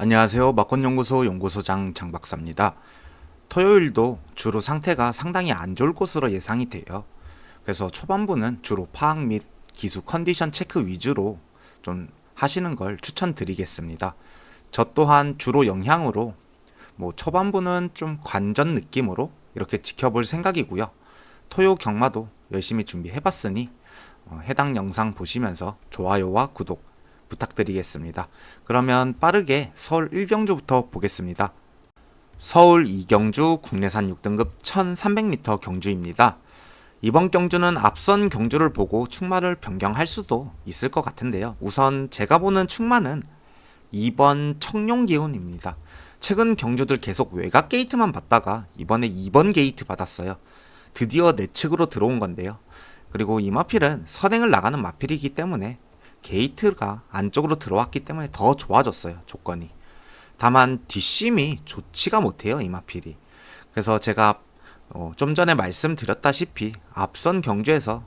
안녕하세요. 막권연구소 연구소장 장박사입니다. 토요일도 주로 상태가 상당히 안 좋을 것으로 예상이 돼요. 그래서 초반부는 주로 파악 및 기수 컨디션 체크 위주로 좀 하시는 걸 추천드리겠습니다. 저 또한 주로 영향으로 초반부는 좀 관전 느낌으로 이렇게 지켜볼 생각이고요. 토요 경마도 열심히 준비해봤으니 해당 영상 보시면서 좋아요와 구독 부탁드리겠습니다. 그러면 빠르게 서울 1경주부터 보겠습니다. 서울 2경주 국내산 6등급 1300m 경주입니다. 이번 경주는 앞선 경주를 보고 축마를 변경할 수도 있을 것 같은데요. 우선 제가 보는 축마는 2번 청룡기운입니다. 최근 경주들 계속 외곽 게이트만 받다가 이번에 2번 게이트 받았어요. 드디어 내측으로 들어온 건데요. 그리고 이 마필은 선행을 나가는 마필이기 때문에 게이트가 안쪽으로 들어왔기 때문에 더 좋아졌어요. 조건이. 다만 뒷심이 좋지가 못해요. 이 마필이. 그래서 제가 좀 전에 말씀드렸다시피 앞선 경주에서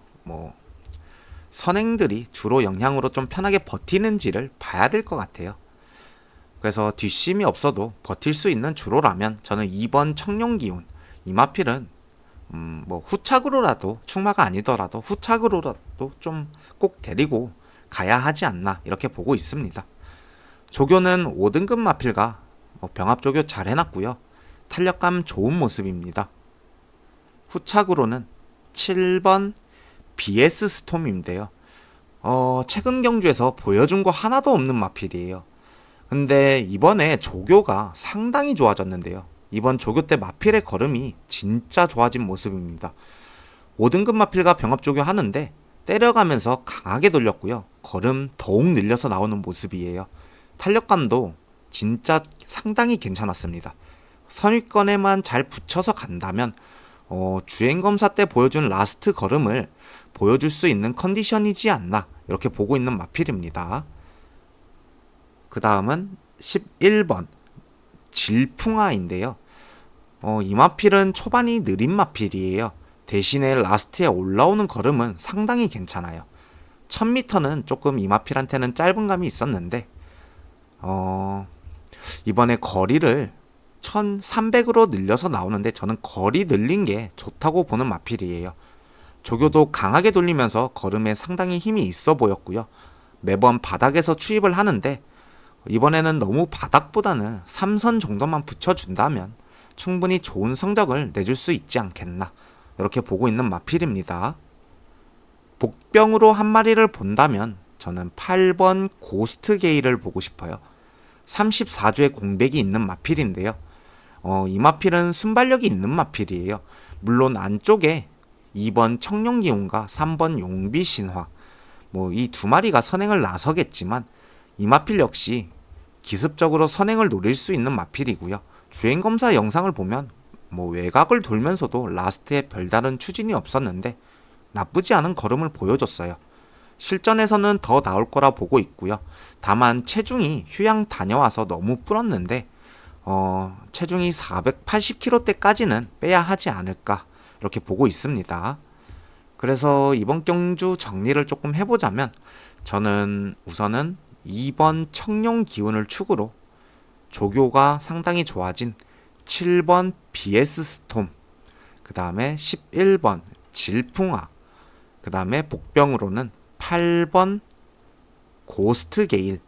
선행들이 주로 영향으로 좀 편하게 버티는지를 봐야 될 것 같아요. 그래서 뒷심이 없어도 버틸 수 있는 주로라면 저는 2번 청룡기운 이 마필은 후착으로라도 축마가 아니더라도 후착으로라도 좀 꼭 데리고 가야 하지 않나 이렇게 보고 있습니다. 조교는 5등급 마필과 병합 조교 잘 해놨고요. 탄력감 좋은 모습입니다. 후착으로는 7번 BS 스톰인데요. 최근 경주에서 보여준 거 하나도 없는 마필이에요. 근데 이번에 조교가 상당히 좋아졌는데요. 이번 조교 때 마필의 걸음이 진짜 좋아진 모습입니다. 5등급 마필과 병합 조교 하는데 때려가면서 강하게 돌렸고요. 걸음 더욱 늘려서 나오는 모습이에요. 탄력감도 진짜 상당히 괜찮았습니다. 선위권에만 잘 붙여서 간다면 주행검사 때 보여준 라스트 걸음을 보여줄 수 있는 컨디션이지 않나 이렇게 보고 있는 마필입니다. 그 다음은 11번 질풍아인데요. 이 마필은 초반이 느린 마필이에요. 대신에 라스트에 올라오는 걸음은 상당히 괜찮아요. 1000m는 조금 이 마필한테는 짧은 감이 있었는데 이번에 거리를 1300으로 늘려서 나오는데 저는 거리 늘린 게 좋다고 보는 마필이에요. 조교도 강하게 돌리면서 걸음에 상당히 힘이 있어 보였고요. 매번 바닥에서 추입을 하는데 이번에는 너무 바닥보다는 3선 정도만 붙여준다면 충분히 좋은 성적을 내줄 수 있지 않겠나 이렇게 보고 있는 마필입니다. 복병으로 한 마리를 본다면 저는 8번 고스트 게이를 보고 싶어요. 34주의 공백이 있는 마필인데요. 이 마필은 순발력이 있는 마필이에요. 물론 안쪽에 2번 청룡기운과 3번 용비신화 이 두 마리가 선행을 나서겠지만 이 마필 역시 기습적으로 선행을 노릴 수 있는 마필이고요. 주행검사 영상을 보면 외곽을 돌면서도 라스트에 별다른 추진이 없었는데 나쁘지 않은 걸음을 보여줬어요. 실전에서는 더 나올 거라 보고 있고요. 다만 체중이 휴양 다녀와서 너무 불었는데 체중이 480kg대까지는 빼야 하지 않을까 이렇게 보고 있습니다. 그래서 이번 경주 정리를 조금 해보자면 저는 우선은 2번 청룡 기운을 축으로 조교가 상당히 좋아진 7번 BS 스톰, 그 다음에 11번 질풍아, 그 다음에 복병으로는 8번 고스트 게일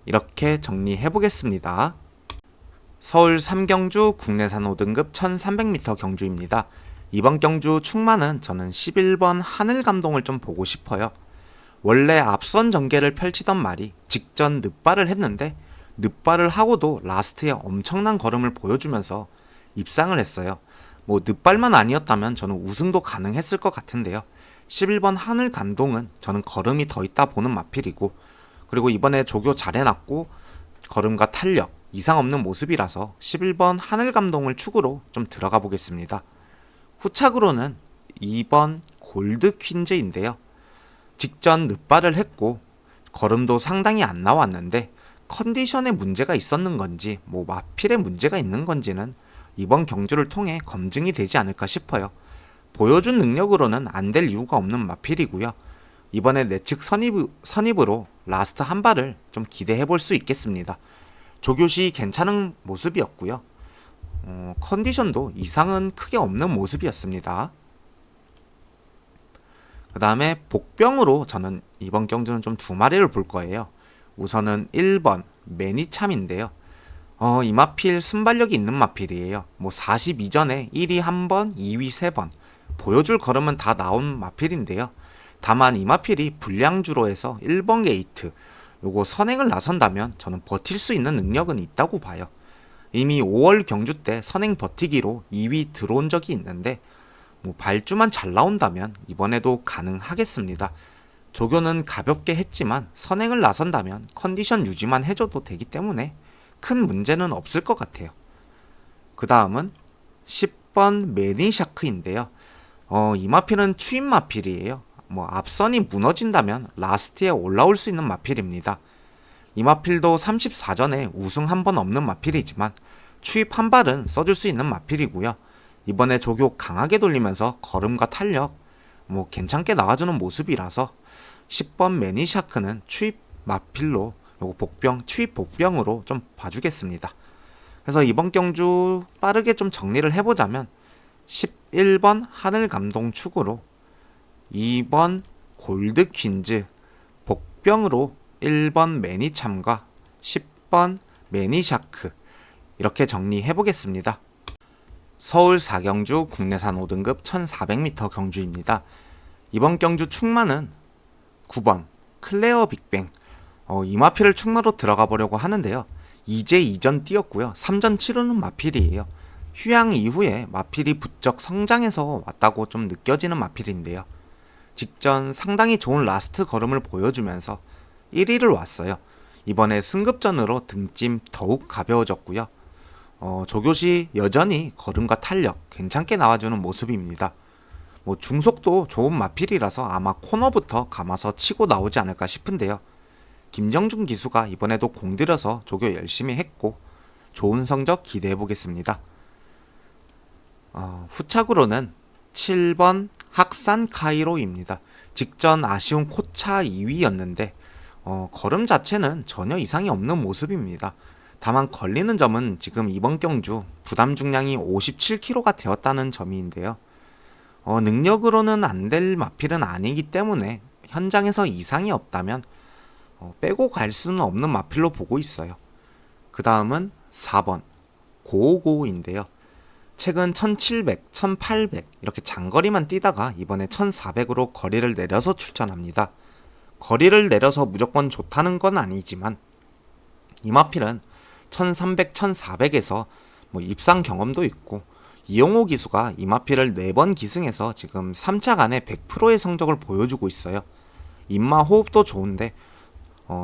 이렇게 정리해 보겠습니다. 서울 3경주 국내산 5등급 1300m 경주입니다. 이번 경주 축마는 저는 11번 하늘감동을 좀 보고 싶어요. 원래 앞선 전개를 펼치던 말이 직전 늪발을 했는데 늪발을 하고도 라스트에 엄청난 걸음을 보여주면서 입상을 했어요. 늪발만 아니었다면 저는 우승도 가능했을 것 같은데요. 11번 하늘 감동은 저는 걸음이 더 있다 보는 마필이고, 그리고 이번에 조교 잘 해놨고 걸음과 탄력 이상 없는 모습이라서 11번 하늘 감동을 축으로 좀 들어가 보겠습니다. 후착으로는 2번 골드 퀸즈인데요. 직전 늪발을 했고 걸음도 상당히 안 나왔는데 컨디션에 문제가 있었는 건지 마필에 문제가 있는 건지는 이번 경주를 통해 검증이 되지 않을까 싶어요. 보여준 능력으로는 안 될 이유가 없는 마필이고요. 이번에 내측 선입으로 라스트 한 발을 좀 기대해 볼 수 있겠습니다. 조교시 괜찮은 모습이었고요. 컨디션도 이상은 크게 없는 모습이었습니다. 그 다음에 복병으로 저는 이번 경주는 좀 두 마리를 볼 거예요. 우선은 1번 매니참인데요. 이 마필 순발력이 있는 마필이에요. 42전에 1위 1번, 2위 3번 보여줄 걸음은 다 나온 마필인데요. 다만 이 마필이 불량주로 해서 1번 게이트 요거 선행을 나선다면 저는 버틸 수 있는 능력은 있다고 봐요. 이미 5월 경주 때 선행 버티기로 2위 들어온 적이 있는데 발주만 잘 나온다면 이번에도 가능하겠습니다. 조교는 가볍게 했지만 선행을 나선다면 컨디션 유지만 해줘도 되기 때문에 큰 문제는 없을 것 같아요. 그 다음은 10번 매니샤크인데요. 이 마필은 추임 마필이에요. 앞선이 무너진다면 라스트에 올라올 수 있는 마필입니다. 이 마필도 34전에 우승 한 번 없는 마필이지만 추입 한 발은 써줄 수 있는 마필이고요. 이번에 조교 강하게 돌리면서 걸음과 탄력 괜찮게 나와주는 모습이라서 10번 매니샤크는 추입 마필로 요거 추입 복병으로 좀 봐주겠습니다. 그래서 이번 경주 빠르게 좀 정리를 해보자면 11번 하늘감동 축으로 2번 골드 퀸즈 복병으로 1번 매니참과 10번 매니샤크 이렇게 정리해보겠습니다. 서울 4경주 국내산 5등급 1400m 경주입니다. 이번 경주 축마는 9번 클레어 빅뱅 이 마필을 축마로 들어가 보려고 하는데요. 이제 2전 뛰었고요. 3전 치르는 마필이에요. 휴양 이후에 마필이 부쩍 성장해서 왔다고 좀 느껴지는 마필인데요. 직전 상당히 좋은 라스트 걸음을 보여주면서 1위를 왔어요. 이번에 승급전으로 등짐 더욱 가벼워졌고요. 조교시 여전히 걸음과 탄력 괜찮게 나와주는 모습입니다. 중속도 좋은 마필이라서 아마 코너부터 감아서 치고 나오지 않을까 싶은데요. 김정준 기수가 이번에도 공들여서 조교 열심히 했고 좋은 성적 기대해 보겠습니다. 후착으로는 7번 학산 카이로입니다. 직전 아쉬운 코차 2위였는데 걸음 자체는 전혀 이상이 없는 모습입니다. 다만 걸리는 점은 지금 이번 경주 부담 중량이 57kg가 되었다는 점인데요. 능력으로는 안 될 마필은 아니기 때문에 현장에서 이상이 없다면 빼고 갈 수는 없는 마필로 보고 있어요. 그 다음은 4번 고고인데요. 최근 1700, 1800 이렇게 장거리만 뛰다가 이번에 1400으로 거리를 내려서 출전합니다. 거리를 내려서 무조건 좋다는 건 아니지만 이 마필은 1300, 1400에서 입상 경험도 있고 이용호 기수가 이 마필을 4번 기승해서 지금 3차 간에 100%의 성적을 보여주고 있어요. 입마 호흡도 좋은데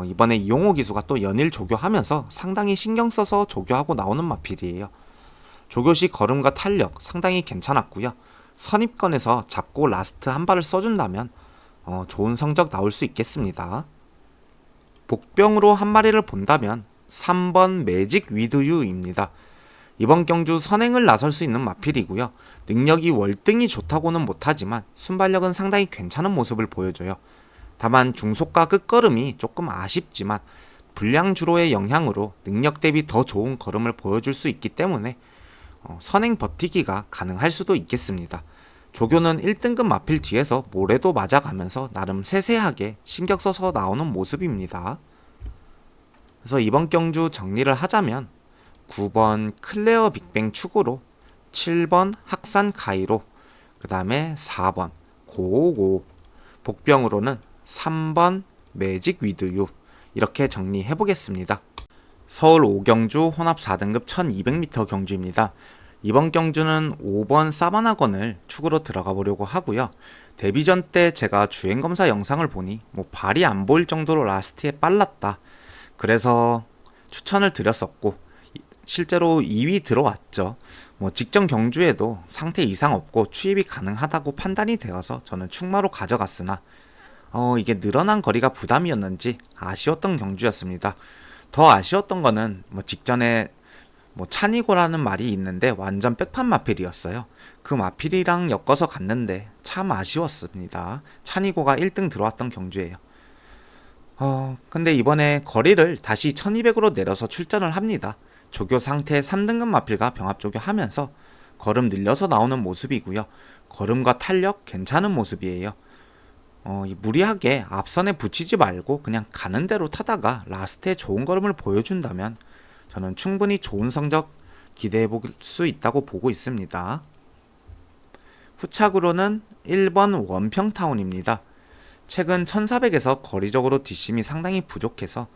이번에 이용호 기수가 또 연일 조교하면서 상당히 신경 써서 조교하고 나오는 마필이에요. 조교시 걸음과 탄력 상당히 괜찮았고요. 선입권에서 잡고 라스트 한 발을 써준다면 좋은 성적 나올 수 있겠습니다. 복병으로 한 마리를 본다면 3번 매직 위드유입니다. 이번 경주 선행을 나설 수 있는 마필이고요. 능력이 월등히 좋다고는 못하지만 순발력은 상당히 괜찮은 모습을 보여줘요. 다만 중속과 끝걸음이 조금 아쉽지만 불량주로의 영향으로 능력 대비 더 좋은 걸음을 보여줄 수 있기 때문에 선행 버티기가 가능할 수도 있겠습니다. 조교는 1등급 마필 뒤에서 모래도 맞아가면서 나름 세세하게 신경 써서 나오는 모습입니다. 그래서 이번 경주 정리를 하자면 9번 클레어 빅뱅 축으로 7번 학산 카이로 그 다음에 4번 고고 복병으로는 3번 매직 위드유 이렇게 정리해 보겠습니다. 서울 5경주 혼합 4등급 1200m 경주입니다. 이번 경주는 5번 사바나건을 축으로 들어가 보려고 하고요. 데뷔전 때 제가 주행검사 영상을 보니 발이 안 보일 정도로 라스트에 빨랐다. 그래서 추천을 드렸었고 실제로 2위 들어왔죠. 직전 경주에도 상태 이상 없고 추입이 가능하다고 판단이 되어서 저는 축마로 가져갔으나 이게 늘어난 거리가 부담이었는지 아쉬웠던 경주였습니다. 더 아쉬웠던 거는 직전에 찬이고라는 말이 있는데 완전 백판 마필이었어요. 그 마필이랑 엮어서 갔는데 참 아쉬웠습니다. 찬이고가 1등 들어왔던 경주예요. 근데 이번에 거리를 다시 1200으로 내려서 출전을 합니다. 조교 상태 3등급 마필과 병합 조교하면서 걸음 늘려서 나오는 모습이고요. 걸음과 탄력 괜찮은 모습이에요. 무리하게 앞선에 붙이지 말고 그냥 가는 대로 타다가 라스트에 좋은 걸음을 보여준다면 저는 충분히 좋은 성적 기대해 볼 수 있다고 보고 있습니다. 후착으로는 1번 원평타운입니다. 최근 1400에서 거리적으로 뒷심이 상당히 부족해서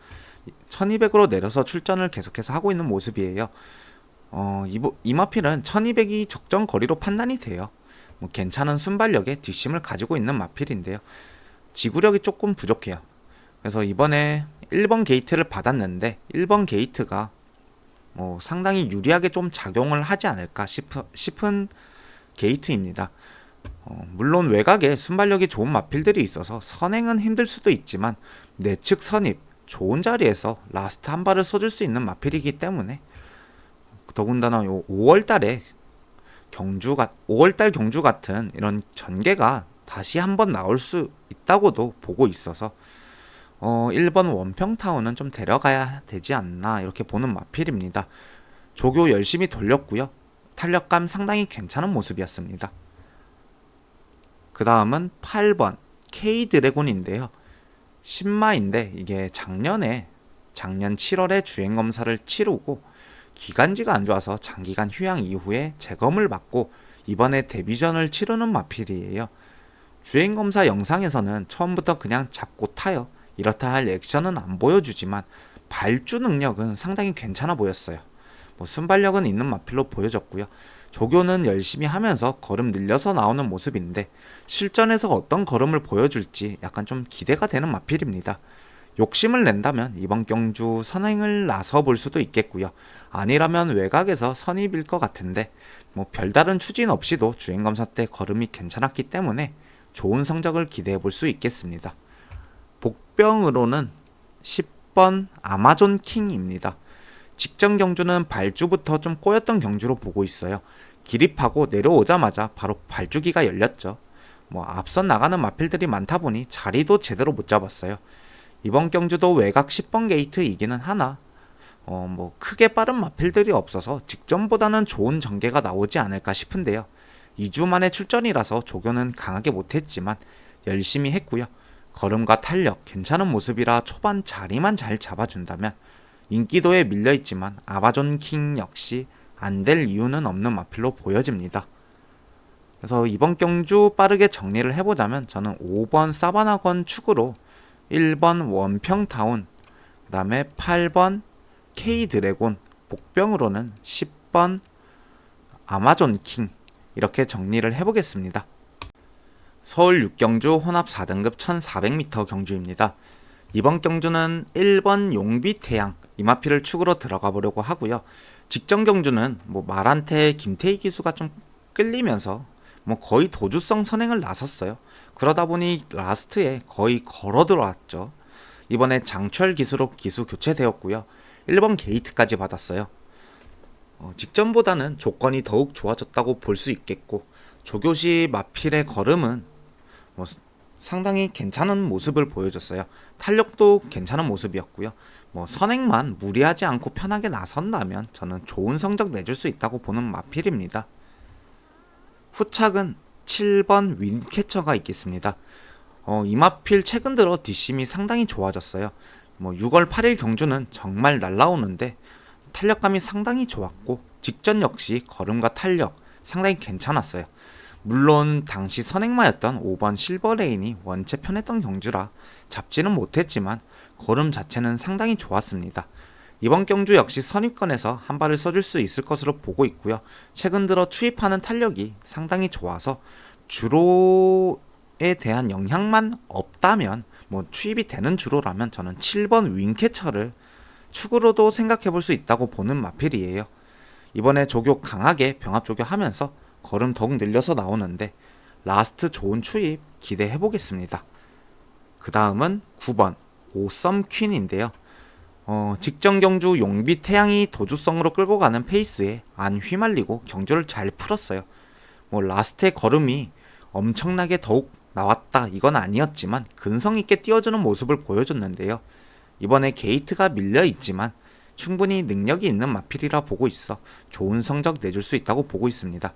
1200으로 내려서 출전을 계속해서 하고 있는 모습이에요. 이 마필은 1200이 적정 거리로 판단이 돼요. 괜찮은 순발력에 뒷심을 가지고 있는 마필인데요. 지구력이 조금 부족해요. 그래서 이번에 1번 게이트를 받았는데 1번 게이트가 상당히 유리하게 좀 작용을 하지 않을까 싶은 게이트입니다. 물론 외곽에 순발력이 좋은 마필들이 있어서 선행은 힘들 수도 있지만 내측 선입 좋은 자리에서 라스트 한 발을 써줄 수 있는 마필이기 때문에 더군다나 5월달 경주 같은 이런 전개가 다시 한번 나올 수 있다고도 보고 있어서 1번 원평타운은 좀 데려가야 되지 않나 이렇게 보는 마필입니다. 조교 열심히 돌렸고요. 탄력감 상당히 괜찮은 모습이었습니다. 그 다음은 8번 K 드래곤인데요. 신마인데 이게 작년 7월에 주행검사를 치르고 기관지가 안 좋아서 장기간 휴양 이후에 재검을 받고 이번에 데뷔전을 치르는 마필이에요. 주행검사 영상에서는 처음부터 그냥 잡고 타요. 이렇다 할 액션은 안 보여주지만 발주 능력은 상당히 괜찮아 보였어요. 순발력은 있는 마필로 보여졌고요. 조교는 열심히 하면서 걸음 늘려서 나오는 모습인데 실전에서 어떤 걸음을 보여줄지 약간 좀 기대가 되는 마필입니다. 욕심을 낸다면 이번 경주 선행을 나서 볼 수도 있겠고요. 아니라면 외곽에서 선입일 것 같은데 별다른 추진 없이도 주행검사 때 걸음이 괜찮았기 때문에 좋은 성적을 기대해 볼 수 있겠습니다. 복병으로는 10번 아마존 킹입니다. 직전 경주는 발주부터 좀 꼬였던 경주로 보고 있어요. 기립하고 내려오자마자 바로 발주기가 열렸죠. 앞선 나가는 마필들이 많다 보니 자리도 제대로 못 잡았어요. 이번 경주도 외곽 10번 게이트 이기는 하나 크게 빠른 마필들이 없어서 직전보다는 좋은 전개가 나오지 않을까 싶은데요. 2주 만에 출전이라서 조교는 강하게 못했지만 열심히 했고요. 걸음과 탄력 괜찮은 모습이라 초반 자리만 잘 잡아준다면 인기도에 밀려있지만 아마존 킹 역시 안 될 이유는 없는 마필로 보여집니다. 그래서 이번 경주 빠르게 정리를 해보자면 저는 5번 사바나건 축으로 1번 원평타운, 그 다음에 8번 K 드래곤, 복병으로는 10번 아마존 킹 이렇게 정리를 해보겠습니다. 서울 6경주 혼합 4등급 1400m 경주입니다. 이번 경주는 1번 용비태양 이마필을 축으로 들어가 보려고 하고요. 직전 경주는 말한테 김태희 기수가 좀 끌리면서 거의 도주성 선행을 나섰어요. 그러다 보니 라스트에 거의 걸어 들어왔죠. 이번에 장철 기수로 기수 교체되었고요. 1번 게이트까지 받았어요. 직전보다는 조건이 더욱 좋아졌다고 볼 수 있겠고 조교시 마필의 걸음은 상당히 괜찮은 모습을 보여줬어요. 탄력도 괜찮은 모습이었고요. 선행만 무리하지 않고 편하게 나선다면 저는 좋은 성적 내줄 수 있다고 보는 마필입니다. 후착은 7번 윈캐쳐가 있겠습니다. 이 마필 최근 들어 뒷심이 상당히 좋아졌어요. 6월 8일 경주는 정말 날라오는데 탄력감이 상당히 좋았고 직전 역시 걸음과 탄력 상당히 괜찮았어요. 물론 당시 선행마였던 5번 실버레인이 원체 편했던 경주라 잡지는 못했지만 걸음 자체는 상당히 좋았습니다. 이번 경주 역시 선입권에서 한 발을 써줄 수 있을 것으로 보고 있고요. 최근 들어 투입하는 탄력이 상당히 좋아서 주로에 대한 영향만 없다면 투입이 되는 주로라면 저는 7번 윙캐쳐를 축으로도 생각해 볼 수 있다고 보는 마필이에요. 이번에 조교 강하게 병합 조교 하면서 걸음 더욱 늘려서 나오는데 라스트 좋은 추입 기대해 보겠습니다. 그 다음은 9번 오썸 퀸인데요. 직전 경주 용비 태양이 도주성으로 끌고 가는 페이스에 안 휘말리고 경주를 잘 풀었어요. 라스트의 걸음이 엄청나게 더욱 나왔다 이건 아니었지만 근성 있게 뛰어주는 모습을 보여줬는데요. 이번에 게이트가 밀려 있지만 충분히 능력이 있는 마필이라 보고 있어 좋은 성적 내줄 수 있다고 보고 있습니다.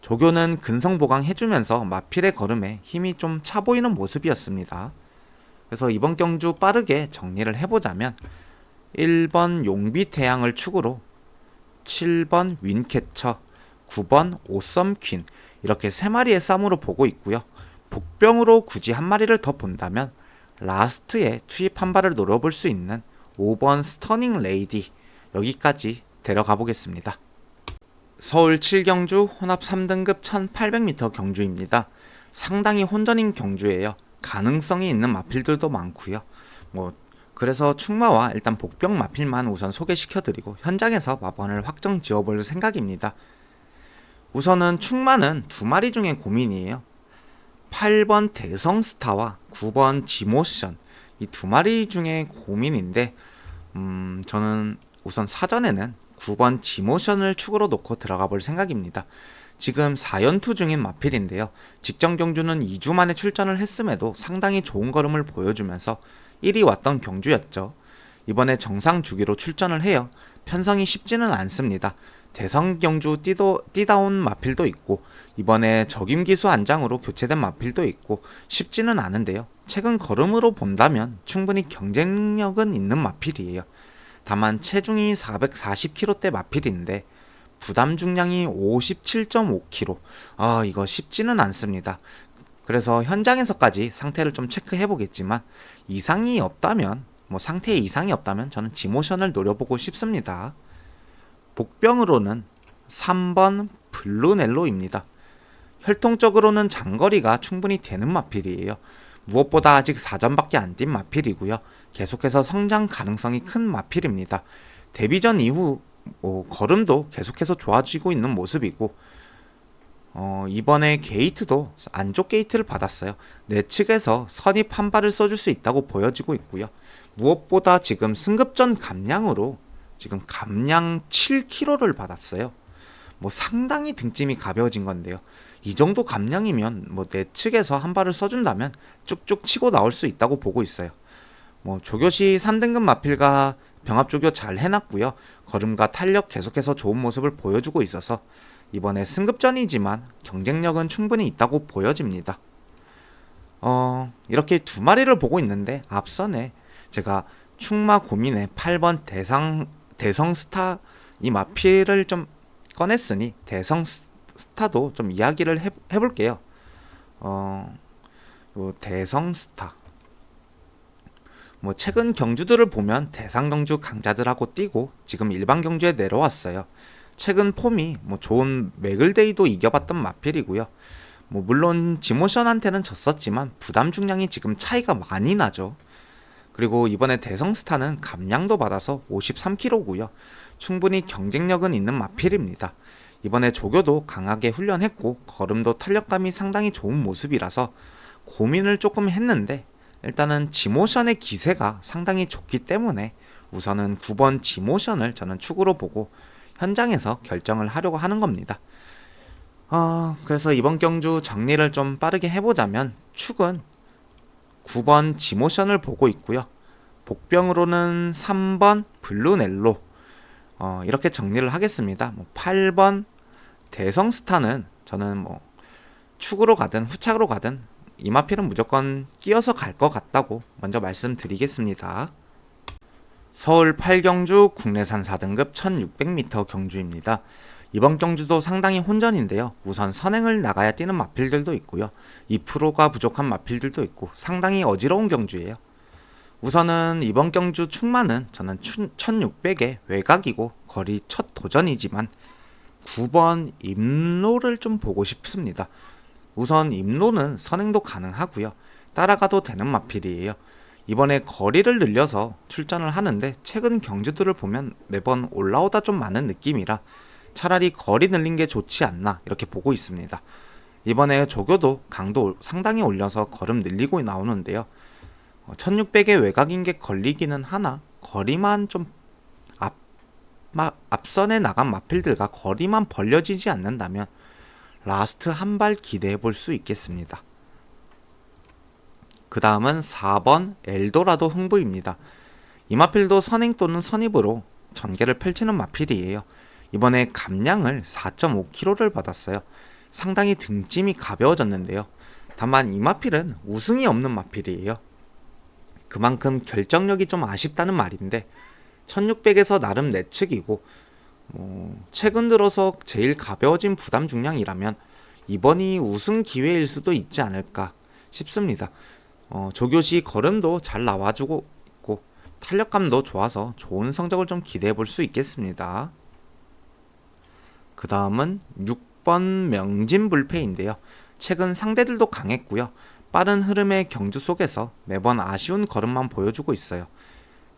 조교는 근성 보강해주면서 마필의 걸음에 힘이 좀 차 보이는 모습이었습니다. 그래서 이번 경주 빠르게 정리를 해보자면 1번 용비 태양을 축으로 7번 윈캐쳐, 9번 오썸 퀸 이렇게 3마리의 쌈으로 보고 있고요. 복병으로 굳이 한 마리를 더 본다면 라스트에 투입 한 발을 노려볼 수 있는 5번 스터닝 레이디 여기까지 데려가 보겠습니다. 서울 7경주 혼합 3등급 1800m 경주입니다. 상당히 혼전인 경주예요. 가능성이 있는 마필들도 많고요. 그래서 충마와 일단 복병 마필만 우선 소개시켜드리고 현장에서 마번을 확정 지어볼 생각입니다. 우선은 충마는 2마리 중에 고민이에요. 8번 대성스타와 9번 지모션 이 2마리 중에 고민인데 저는 우선 사전에는 9번 지모션을 축으로 놓고 들어가 볼 생각입니다. 지금 4연투 중인 마필인데요. 직전 경주는 2주 만에 출전을 했음에도 상당히 좋은 걸음을 보여주면서 1위 왔던 경주였죠. 이번에 정상 주기로 출전을 해요. 편성이 쉽지는 않습니다. 대성 경주 뛰다온 마필도 있고 이번에 적임기수 안장으로 교체된 마필도 있고 쉽지는 않은데요. 최근 걸음으로 본다면 충분히 경쟁력은 있는 마필이에요. 다만 체중이 440kg대 마필인데 부담 중량이 57.5kg. 이거 쉽지는 않습니다. 그래서 현장에서까지 상태를 좀 체크해 보겠지만 이상이 없다면 상태에 이상이 없다면 저는 지모션을 노려보고 싶습니다. 복병으로는 3번 블루넬로입니다. 혈통적으로는 장거리가 충분히 되는 마필이에요. 무엇보다 아직 4전밖에 안 뛴 마필이고요. 계속해서 성장 가능성이 큰 마필입니다. 데뷔전 이후 걸음도 계속해서 좋아지고 있는 모습이고 이번에 게이트도 안쪽 게이트를 받았어요. 내측에서 선입 한 발을 써줄 수 있다고 보여지고 있고요. 무엇보다 지금 승급전 감량으로 지금 감량 7kg를 받았어요. 상당히 등짐이 가벼워진 건데요. 이 정도 감량이면 내측에서 한 발을 써준다면 쭉쭉 치고 나올 수 있다고 보고 있어요. 조교시 3등급 마필과 병합조교 잘 해놨고요. 걸음과 탄력 계속해서 좋은 모습을 보여주고 있어서 이번에 승급전이지만 경쟁력은 충분히 있다고 보여집니다. 이렇게 2마리를 보고 있는데 앞선에 제가 충마 고민의 8번 대성스타 이 마필을 좀 꺼냈으니 대성스타도 좀 이야기를 해볼게요. 대성스타 최근 경주들을 보면 대상경주 강자들하고 뛰고 지금 일반 경주에 내려왔어요. 최근 폼이 좋은 맥을데이도 이겨봤던 마필이고요. 물론 지모션한테는 졌었지만 부담 중량이 지금 차이가 많이 나죠. 그리고 이번에 대성스타는 감량도 받아서 53kg고요. 충분히 경쟁력은 있는 마필입니다. 이번에 조교도 강하게 훈련했고 걸음도 탄력감이 상당히 좋은 모습이라서 고민을 조금 했는데 일단은 지모션의 기세가 상당히 좋기 때문에 우선은 9번 지모션을 저는 축으로 보고 현장에서 결정을 하려고 하는 겁니다. 그래서 이번 경주 정리를 좀 빠르게 해보자면 축은 9번 지모션을 보고 있고요. 복병으로는 3번 블루넬로 이렇게 정리를 하겠습니다. 8번 대성스타는 저는 축으로 가든 후착으로 가든 이 마필은 무조건 끼어서 갈 것 같다고 먼저 말씀드리겠습니다. 서울 8경주 국내산 4등급 1600m 경주입니다. 이번 경주도 상당히 혼전인데요. 우선 선행을 나가야 뛰는 마필들도 있고요. 2%가 부족한 마필들도 있고 상당히 어지러운 경주예요. 우선은 이번 경주 충마는 저는 1600의 외곽이고 거리 첫 도전이지만 9번 임로를 좀 보고 싶습니다. 우선 임로는 선행도 가능하고요. 따라가도 되는 마필이에요. 이번에 거리를 늘려서 출전을 하는데 최근 경주들을 보면 매번 올라오다 좀 많은 느낌이라 차라리 거리 늘린 게 좋지 않나 이렇게 보고 있습니다. 이번에 조교도 강도 상당히 올려서 걸음 늘리고 나오는데요. 1600의 외곽인 게 걸리기는 하나 거리만 좀 앞선에 나간 마필들과 거리만 벌려지지 않는다면 라스트 한 발 기대해 볼 수 있겠습니다. 그 다음은 4번 엘도라도 흥부입니다. 이 마필도 선행 또는 선입으로 전개를 펼치는 마필이에요. 이번에 감량을 4.5kg를 받았어요. 상당히 등짐이 가벼워졌는데요. 다만 이 마필은 우승이 없는 마필이에요. 그만큼 결정력이 좀 아쉽다는 말인데 1600에서 나름 내측이고 최근 들어서 제일 가벼워진 부담 중량이라면 이번이 우승 기회일 수도 있지 않을까 싶습니다. 조교시 걸음도 잘 나와주고 있고 탄력감도 좋아서 좋은 성적을 좀 기대해 볼 수 있겠습니다. 그 다음은 6번 명진불패인데요. 최근 상대들도 강했고요. 빠른 흐름의 경주 속에서 매번 아쉬운 걸음만 보여주고 있어요.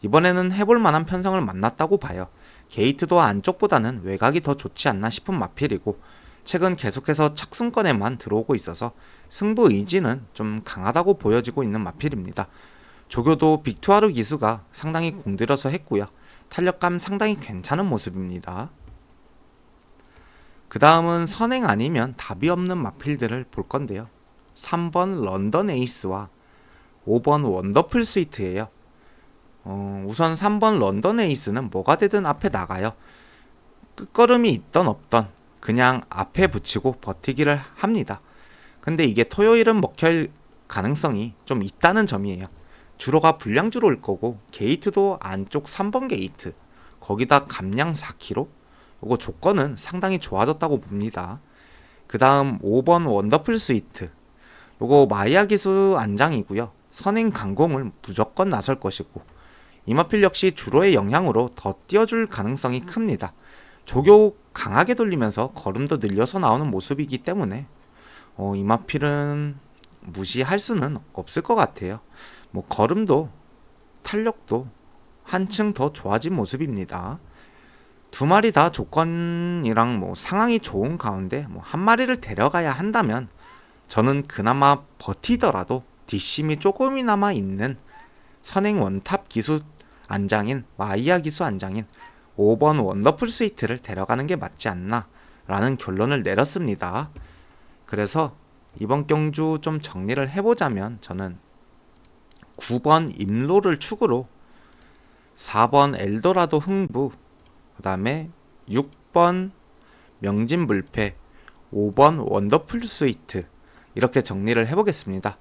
이번에는 해볼 만한 편성을 만났다고 봐요. 게이트도 안쪽보다는 외곽이 더 좋지 않나 싶은 마필이고 최근 계속해서 착순권에만 들어오고 있어서 승부 의지는 좀 강하다고 보여지고 있는 마필입니다. 조교도 빅투아르 기수가 상당히 공들여서 했고요. 탄력감 상당히 괜찮은 모습입니다. 그 다음은 선행 아니면 답이 없는 마필들을 볼 건데요. 3번 런던 에이스와 5번 원더풀 스위트예요. 우선 3번 런던 에이스는 뭐가 되든 앞에 나가요. 끝걸음이 있던 없던 그냥 앞에 붙이고 버티기를 합니다. 근데 이게 토요일은 먹힐 가능성이 좀 있다는 점이에요. 주로가 불량주로 올 거고 게이트도 안쪽 3번 게이트 거기다 감량 4kg 요거 조건은 상당히 좋아졌다고 봅니다. 그 다음 5번 원더풀 스위트 요거 마이야 기수 안장이고요. 선행 강공을 무조건 나설 것이고 이마필 역시 주로의 영향으로 더 띄워줄 가능성이 큽니다. 조교 강하게 돌리면서 걸음도 늘려서 나오는 모습이기 때문에 이마필은 무시할 수는 없을 것 같아요. 걸음도 탄력도 한층 더 좋아진 모습입니다. 두 마리 다 조건이랑 상황이 좋은 가운데 한 마리를 데려가야 한다면 저는 그나마 버티더라도 뒷심이 조금이나마 있는 선행 원탑 기수 안장인 마이야 기수 안장인 5번 원더풀 스위트를 데려가는 게 맞지 않나 라는 결론을 내렸습니다. 그래서 이번 경주 좀 정리를 해보자면 저는 9번 임로를 축으로 4번 엘도라도 흥부 그 다음에 6번 명진불패 5번 원더풀 스위트 이렇게 정리를 해보겠습니다.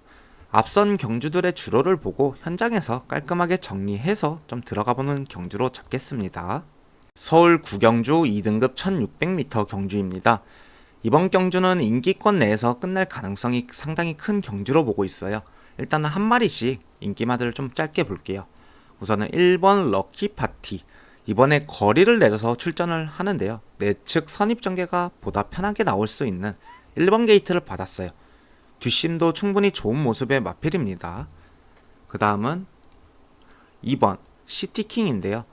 앞선 경주들의 주로를 보고 현장에서 깔끔하게 정리해서 좀 들어가보는 경주로 잡겠습니다. 서울 구경주 2등급 1600m 경주입니다. 이번 경주는 인기권 내에서 끝날 가능성이 상당히 큰 경주로 보고 있어요. 일단은 한 마리씩 인기마들을 좀 짧게 볼게요. 우선은 1번 럭키파티 이번에 거리를 내려서 출전을 하는데요. 내측 선입전개가 보다 편하게 나올 수 있는 1번 게이트를 받았어요. 뒷심도 충분히 좋은 모습의 마필입니다. 그 다음은 2번 시티킹인데요.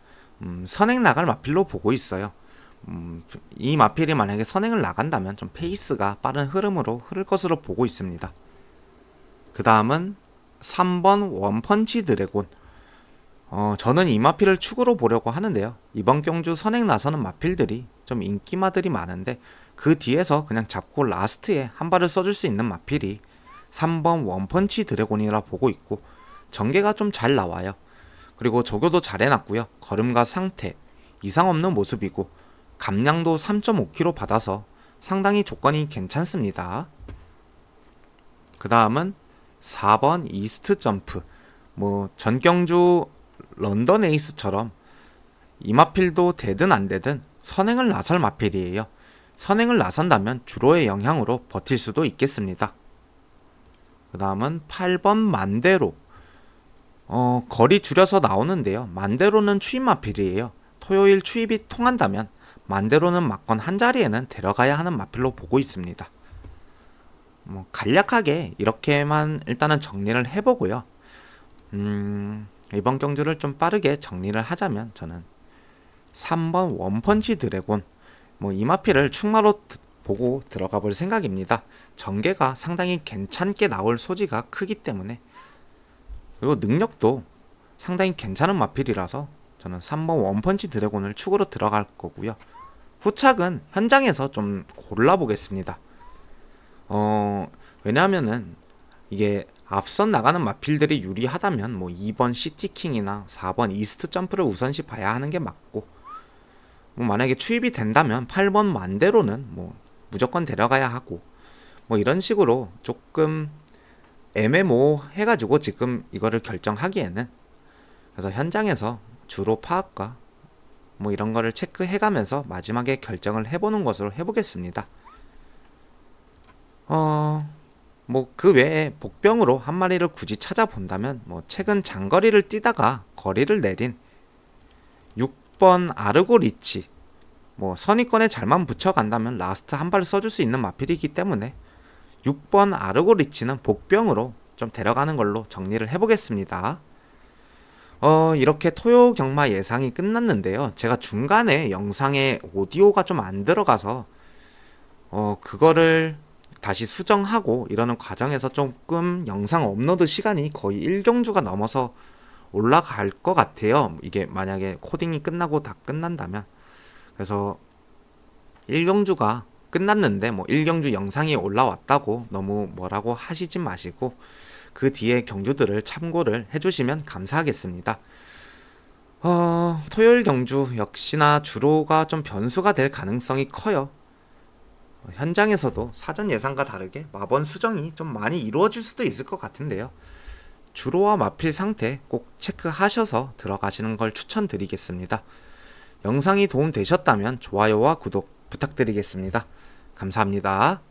선행 나갈 마필로 보고 있어요. 이 마필이 만약에 선행을 나간다면 좀 페이스가 빠른 흐름으로 흐를 것으로 보고 있습니다. 그 다음은 3번 원펀치 드래곤 저는 이 마필을 축으로 보려고 하는데요. 이번 경주 선행 나서는 마필들이 좀 인기마들이 많은데 그 뒤에서 그냥 잡고 라스트에 한 발을 써줄 수 있는 마필이 3번 원펀치 드래곤이라 보고 있고 전개가 좀 잘 나와요. 그리고 조교도 잘 해놨고요. 걸음과 상태 이상 없는 모습이고 감량도 3.5kg 받아서 상당히 조건이 괜찮습니다. 그 다음은 4번 이스트 점프 전경주 런던 에이스처럼 이 마필도 되든 안 되든 선행을 나설 마필이에요. 선행을 나선다면 주로의 영향으로 버틸 수도 있겠습니다. 그 다음은 8번 만대로 거리 줄여서 나오는데요. 만대로는 추입 마필이에요. 토요일 추입이 통한다면 만대로는 막건 한 자리에는 데려가야 하는 마필로 보고 있습니다. 간략하게 이렇게만 일단은 정리를 해보고요. 이번 경주를 좀 빠르게 정리를 하자면 저는 3번 원펀치 드래곤 이 마필을 축마로 보고 들어가 볼 생각입니다. 전개가 상당히 괜찮게 나올 소지가 크기 때문에 그리고 능력도 상당히 괜찮은 마필이라서 저는 3번 원펀치 드래곤을 축으로 들어갈 거고요. 후착은 현장에서 좀 골라보겠습니다. 왜냐하면은 이게 앞선 나가는 마필들이 유리하다면 뭐 2번 시티킹이나 4번 이스트 점프를 우선시 봐야 하는 게 맞고, 뭐 만약에 추입이 된다면 8번 만대로는 뭐 무조건 데려가야 하고, 뭐 이런 식으로 조금 애매모호해가지고 지금 이거를 결정하기에는, 그래서 현장에서 주로 파악과 뭐 이런 거를 체크해가면서 마지막에 결정을 해보는 것으로 해보겠습니다. 뭐 그 외에 복병으로 한 마리를 굳이 찾아본다면, 뭐 최근 장거리를 뛰다가 거리를 내린 6번 아르고 리치, 뭐 선입권에 잘만 붙여간다면 라스트 한 발을 써줄 수 있는 마필이기 때문에 6번 아르고 리치는 복병으로 좀 데려가는 걸로 정리를 해보겠습니다. 이렇게 토요 경마 예상이 끝났는데요. 제가 중간에 영상에 오디오가 좀 안 들어가서 그거를 다시 수정하고 이러는 과정에서 조금 영상 업로드 시간이 거의 1경주가 넘어서 올라갈 것 같아요. 이게 만약에 코딩이 끝나고 다 끝난다면. 그래서 1경주가 끝났는데 뭐 1경주 영상이 올라왔다고 너무 뭐라고 하시지 마시고 그 뒤에 경주들을 참고를 해주시면 감사하겠습니다. 토요일 경주 역시나 주로가 좀 변수가 될 가능성이 커요. 현장에서도 사전 예상과 다르게 마번 수정이 좀 많이 이루어질 수도 있을 것 같은데요. 주로와 마필 상태 꼭 체크하셔서 들어가시는 걸 추천드리겠습니다. 영상이 도움되셨다면 좋아요와 구독 부탁드리겠습니다. 감사합니다.